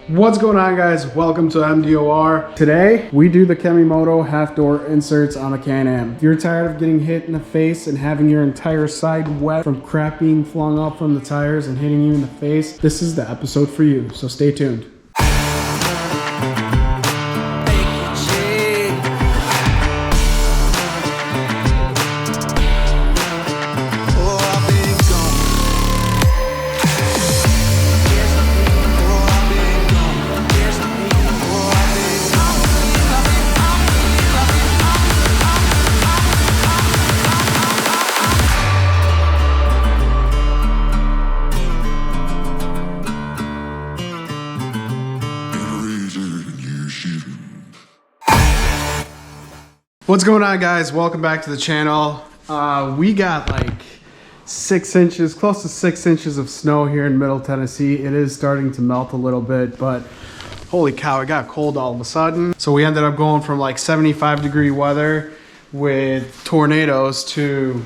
What's going on, guys? Welcome to MDOR. Today we do the KEMIMOTO half door inserts on a Can-Am. If you're tired of getting hit in the face and having your entire side wet from crap being flung up from the tires and hitting you in the face, this is the episode for you, so stay tuned. What's going on, guys? Welcome back to the channel. We got like 6 inches, close to 6 inches of snow here in Middle Tennessee. It is starting to melt a little bit, but holy cow, it got cold all of a sudden. So we ended up going from like 75-degree weather with tornadoes to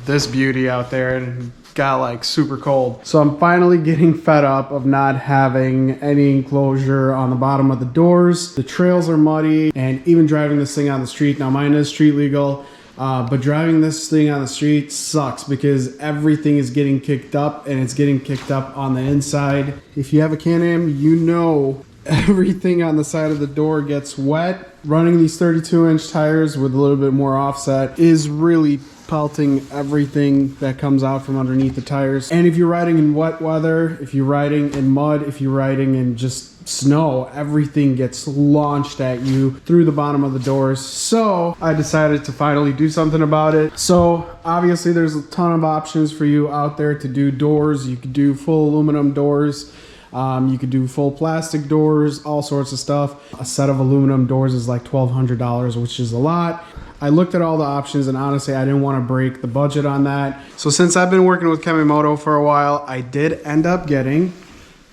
this beauty out there, and got like super cold. So I'm finally getting fed up of not having any enclosure on the bottom of the doors. The trails are muddy, and even driving this thing on the street. Now mine is street legal, but driving this thing on the street sucks because everything is getting kicked up, and it's getting kicked up on the inside. If you have a Can-Am, you know everything on the side of the door gets wet. Running these 32-inch tires with a little bit more offset is really pelting everything that comes out from underneath the tires. And if you're riding in wet weather, if you're riding in mud, if you're riding in just snow, everything gets launched at you through the bottom of the doors. So I decided to finally do something about it. So obviously there's a ton of options for you out there to do doors. You could do full aluminum doors. You could do full plastic doors, all sorts of stuff. A set of aluminum doors is like $1,200, which is a lot. I looked at all the options, and honestly, I didn't want to break the budget on that. So since I've been working with KEMIMOTO for a while, I did end up getting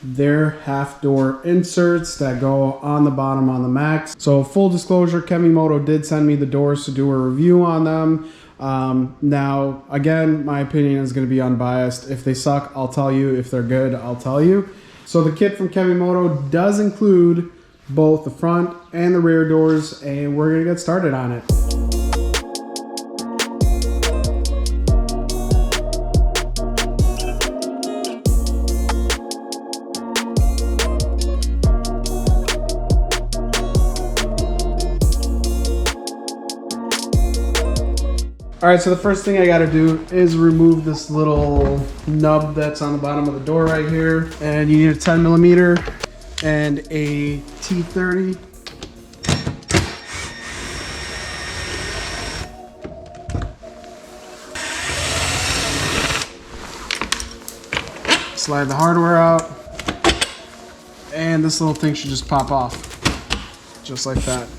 their half door inserts that go on the bottom on the Max. So full disclosure, KEMIMOTO did send me the doors to do a review on them. Now, again, my opinion is going to be unbiased. If they suck, I'll tell you. If they're good, I'll tell you. So the kit from KEMIMOTO does include both the front and the rear doors, and we're going to get started on it. All right, so the first thing I got to do is remove this little nub that's on the bottom of the door right here. And you need a 10mm and a T30. Slide the hardware out. And this little thing should just pop off, just like that.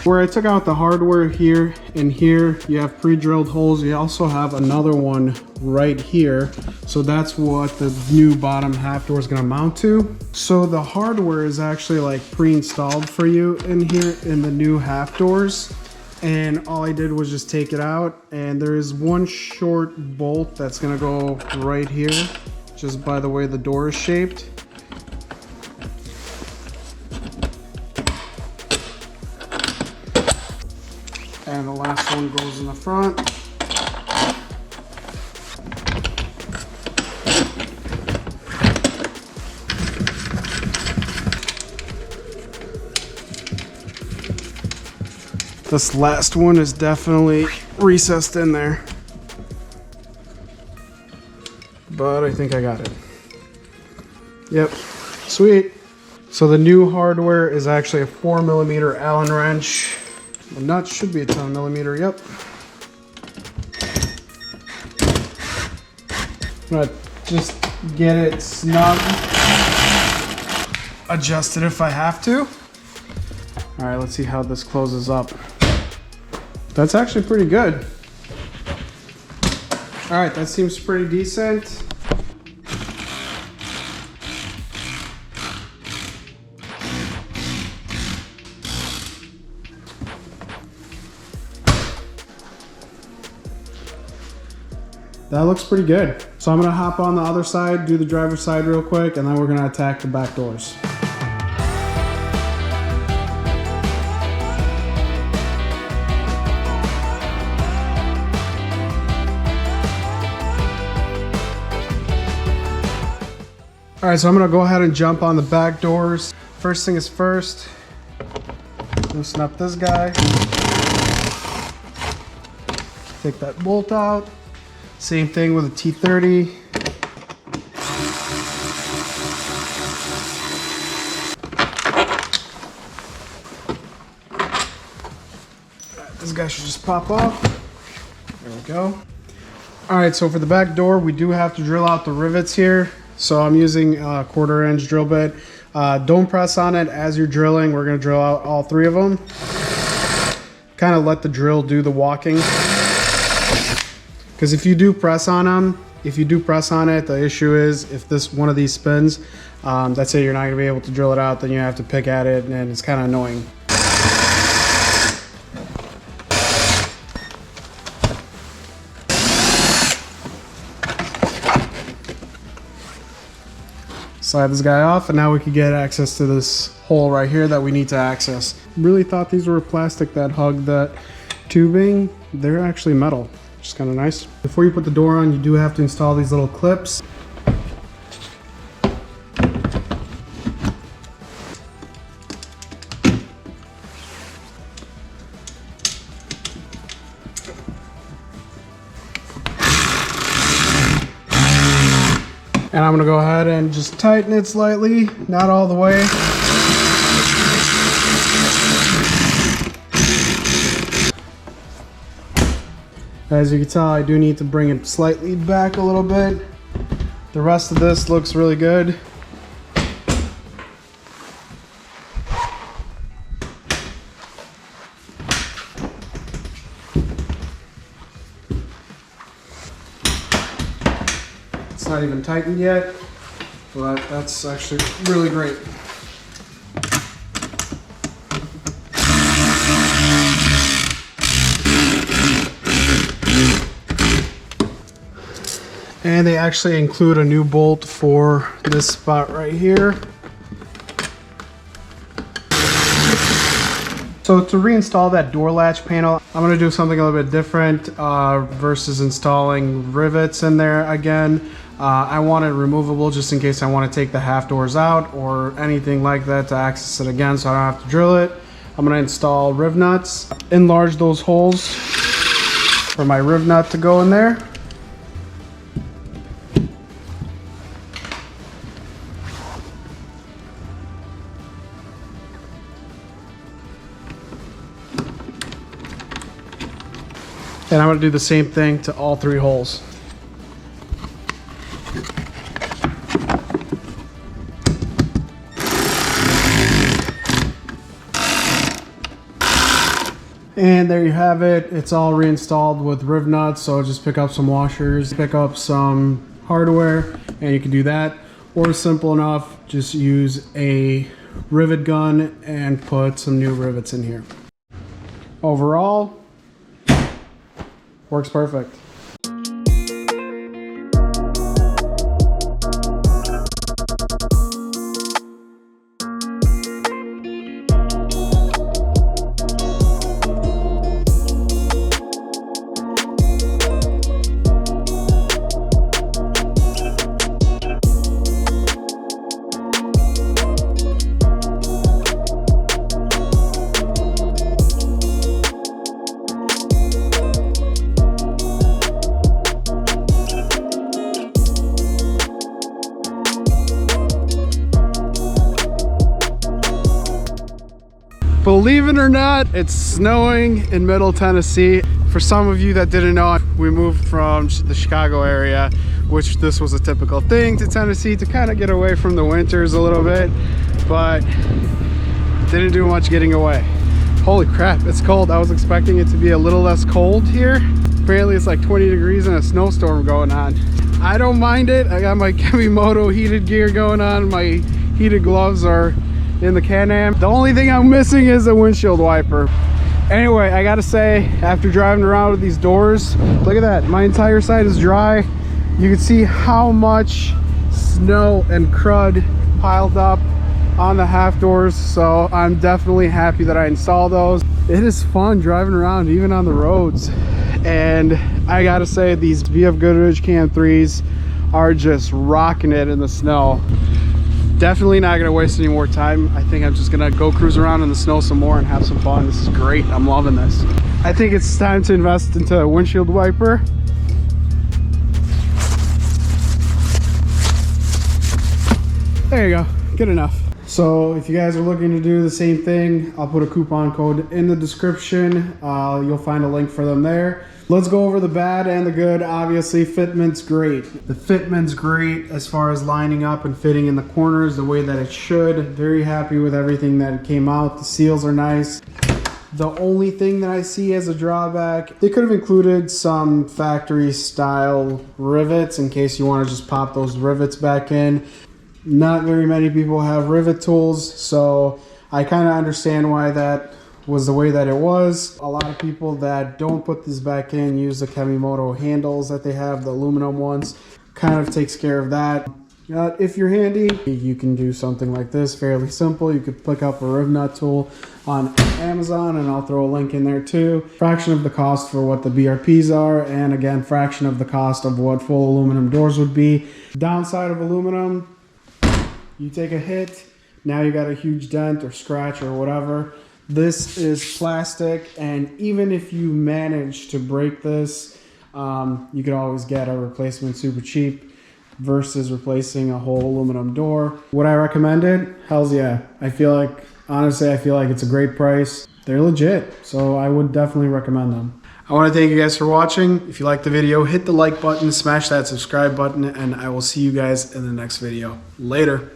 Where I took out the hardware here and here, you have pre-drilled holes. You also have another one right here. So that's what the new bottom half door is going to mount to. So the hardware is actually like pre-installed for you in here in the new half doors. And all I did was just take it out. And there is one short bolt that's going to go right here, just by the way the door is shaped. And the last one goes in the front. This last one is definitely recessed in there, but I think I got it. Yep, sweet. So the new hardware is actually a 4mm Allen wrench. The nut should be a 10mm, yep. I'm gonna just get it snug, adjust it if I have to. All right, let's see how this closes up. That's actually pretty good. All right, that seems pretty decent. That looks pretty good. So I'm gonna hop on the other side, do the driver's side real quick, and then we're gonna attack the back doors. All right, so I'm gonna go ahead and jump on the back doors. First thing is first, loosen up this guy. Take that bolt out. Same thing with a T30. This guy should just pop off. There we go. All right, so for the back door, we do have to drill out the rivets here. So I'm using a 1/4 inch drill bit. Don't press on it as you're drilling. We're gonna drill out all 3 of them. Kind of let the drill do the walking. Because if you do press on them, the issue is if this one of these spins, that's it, you're not gonna be able to drill it out, then you have to pick at it and it's kind of annoying. Slide this guy off, and now we can get access to this hole right here that we need to access. Really thought these were plastic that hug that tubing. They're actually metal, which is kind of nice. Before you put the door on, you do have to install these little clips. And I'm gonna go ahead and just tighten it slightly, not all the way. As you can tell, I do need to bring it slightly back a little bit. The rest of this looks really good. It's not even tightened yet, but that's actually really great. And they actually include a new bolt for this spot right here. So to reinstall that door latch panel, I'm going to do something a little bit different versus installing rivets in there again. I want it removable just in case I want to take the half doors out or anything like that to access it again, so I don't have to drill it. I'm going to install riv nuts, enlarge those holes for my riv nut to go in there. And I'm going to do the same thing to all 3 holes. And there you have it. It's all reinstalled with riv nuts. So just pick up some washers, pick up some hardware, and you can do that. Or simple enough, just use a rivet gun and put some new rivets in here. Overall, works perfect. Believe it or not, it's snowing in Middle Tennessee. For some of you that didn't know, we moved from the Chicago area, which this was a typical thing, to Tennessee to kind of get away from the winters a little bit, but didn't do much getting away. Holy crap, it's cold. I was expecting it to be a little less cold here. Apparently it's like 20 degrees and a snowstorm going on. I don't mind it. I got my KEMIMOTO heated gear going on. My heated gloves are in the Can-Am. The only thing I'm missing is a windshield wiper. Anyway, I gotta say, after driving around with these doors, look at that, my entire side is dry. You can see how much snow and crud piled up on the half doors, so I'm definitely happy that I installed those. It is fun driving around even on the roads, and I gotta say these BF Goodrich Cam 3s are just rocking it in the snow. Definitely not gonna waste any more time. I think I'm just gonna go cruise around in the snow some more and have some fun. This is great. I'm loving this. I think it's time to invest into a windshield wiper. There you go, good enough. So if you guys are looking to do the same thing, I'll put a coupon code in the description. You'll find a link for them there. Let's go over the bad and the good. Obviously, fitment's great. The fitment's great as far as lining up and fitting in the corners the way that it should. Very happy with everything that came out. The seals are nice. The only thing that I see as a drawback, they could have included some factory style rivets in case you want to just pop those rivets back in. Not very many people have rivet tools, so I kind of understand why that was the way that it was. A lot of people that don't put this back in use the KEMIMOTO handles that they have, the aluminum ones. Kind of takes care of that. If you're handy, you can do something like this, fairly simple. You could pick up a riv nut tool on Amazon, and I'll throw a link in there too. Fraction of the cost for what the BRPs are, and again, fraction of the cost of what full aluminum doors would be. Downside of aluminum, you take a hit, now you got a huge dent or scratch or whatever. This is plastic, and even if you manage to break this, you could always get a replacement super cheap versus replacing a whole aluminum door. Would I recommend it? Hells yeah. Honestly, I feel like it's a great price. They're legit, so I would definitely recommend them. I want to thank you guys for watching. If you liked the video, hit the like button, smash that subscribe button, and I will see you guys in the next video. Later.